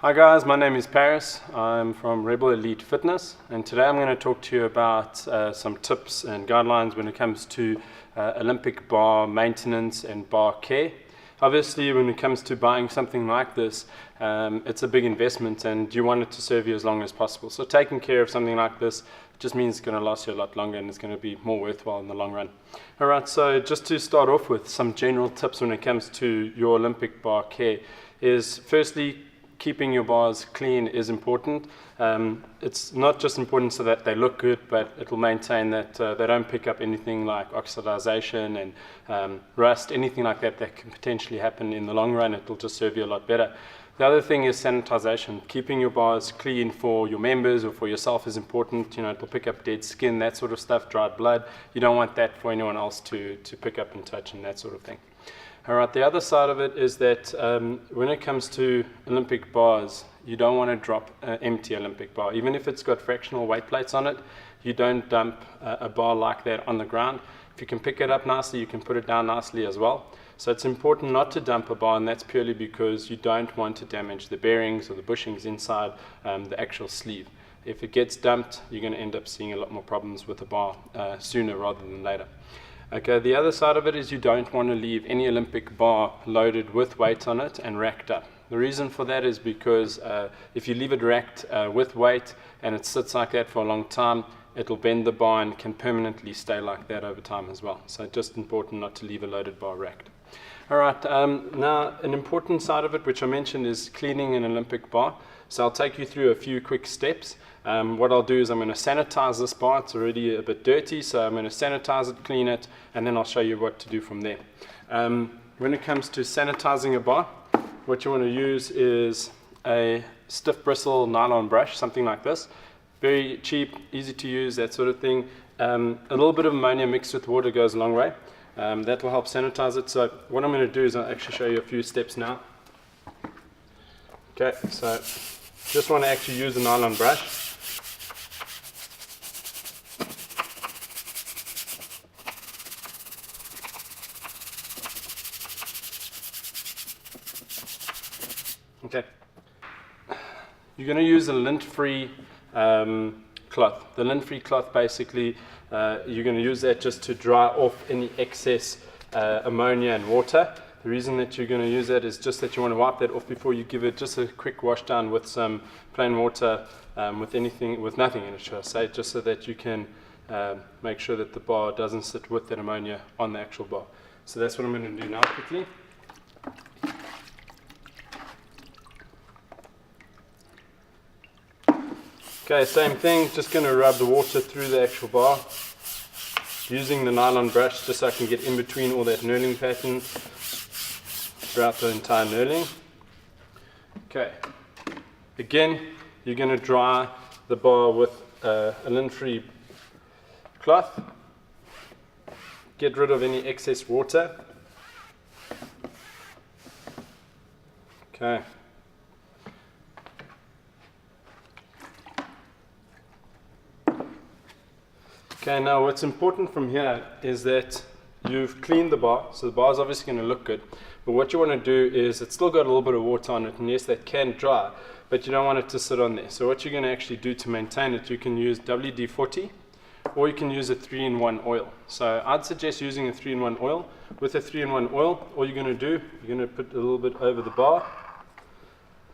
Hi guys, my name is Paris. I'm from Rebel Elite Fitness, and today I'm going to talk to you about some tips and guidelines when it comes to Olympic bar maintenance and bar care. Obviously, when it comes to buying something like this, it's a big investment and you want it to serve you as long as possible. So taking care of something like this just means it's going to last you a lot longer and it's going to be more worthwhile in the long run. Alright, so just to start off with some general tips when it comes to your Olympic bar care is firstly, keeping your bars clean is important. It's not just important so that they look good, but it'll maintain that they don't pick up anything like oxidization and rust, anything like that that can potentially happen in the long run. It'll just serve you a lot better. The other thing is sanitization. Keeping your bars clean for your members or for yourself is important. You know, it'll pick up dead skin, that sort of stuff, dried blood. You don't want that for anyone else to pick up and touch and that sort of thing. Alright, the other side of it is that when it comes to Olympic bars, you don't want to drop an empty Olympic bar. Even if it's got fractional weight plates on it, you don't dump a bar like that on the ground. If you can pick it up nicely, you can put it down nicely as well. So it's important not to dump a bar, and that's purely because you don't want to damage the bearings or the bushings inside the actual sleeve. If it gets dumped, you're going to end up seeing a lot more problems with the bar sooner rather than later. Okay, the other side of it is you don't want to leave any Olympic bar loaded with weight on it and racked up. The reason for that is because if you leave it racked with weight and it sits like that for a long time, it'll bend the bar and can permanently stay like that over time as well. So just important not to leave a loaded bar racked. Alright, now an important side of it, which I mentioned, is cleaning an Olympic bar. So I'll take you through a few quick steps. What I'll do is I'm going to sanitize this bar. It's already a bit dirty, so I'm going to sanitize it, clean it, and then I'll show you what to do from there. When it comes to sanitizing a bar, what you want to use is a stiff bristle nylon brush, something like this. Very cheap, easy to use, that sort of thing. A little bit of ammonia mixed with water goes a long way. That will help sanitize it. So what I'm going to do is I'll actually show you a few steps now. Okay, so just want to actually use the nylon brush. Okay, you're going to use a lint-free cloth. The lint-free cloth, basically, you're going to use that just to dry off any excess ammonia and water. The reason that you're going to use that is just that you want to wipe that off before you give it just a quick wash down with some plain water, with nothing in it, should I say, just so that you can make sure that the bar doesn't sit with that ammonia on the actual bar. So that's what I'm going to do now quickly. Okay, same thing, just going to rub the water through the actual bar, using the nylon brush just so I can get in between all that knurling pattern throughout the entire knurling. Okay, again, you're going to dry the bar with a lint-free cloth, get rid of any excess water. Okay. Okay, now what's important from here is that you've cleaned the bar, so the bar is obviously going to look good, but what you want to do is, it's still got a little bit of water on it, and yes, that can dry, but you don't want it to sit on there. So what you're going to actually do to maintain it, you can use WD-40, or you can use a 3-in-1 oil. So I'd suggest using a 3-in-1 oil. With a 3-in-1 oil, all you're going to do, you're going to put a little bit over the bar.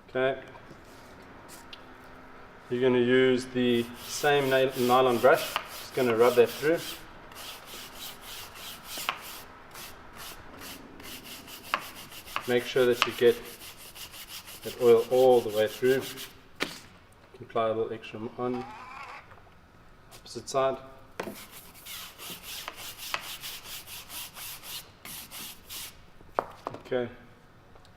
Okay. You're going to use the same nylon brush. Going to rub that through. Make sure that you get that oil all the way through. Apply a little extra on opposite side. Okay.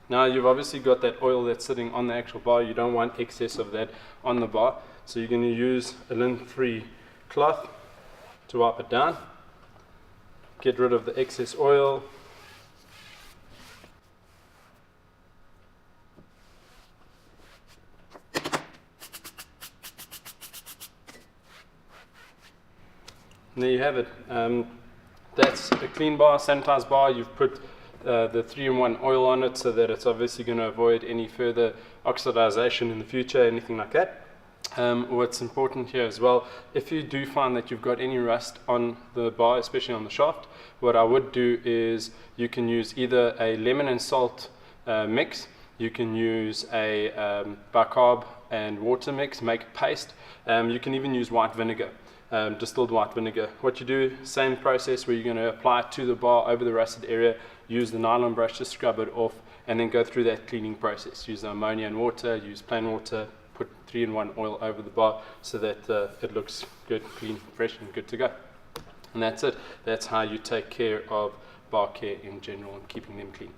Now you've obviously got that oil that's sitting on the actual bar. You don't want excess of that on the bar, so you're going to use a lint-free cloth to wipe it down, get rid of the excess oil. And there you have it. That's a clean bar, sanitized bar. You've put the 3-in-1 oil on it so that it's obviously going to avoid any further oxidization in the future, anything like that. What's important here as well, if you do find that you've got any rust on the bar, especially on the shaft, what I would do is you can use either a lemon and salt mix, you can use a bicarb and water mix, make a paste. You can even use white vinegar, distilled white vinegar. What you do, same process where you're going to apply it to the bar over the rusted area, use the nylon brush to scrub it off, and then go through that cleaning process. Use the ammonia and water, use plain water, put 3-in-1 oil over the bar so that it looks good, clean, fresh, and good to go. And that's it. That's how you take care of bar care in general and keeping them clean.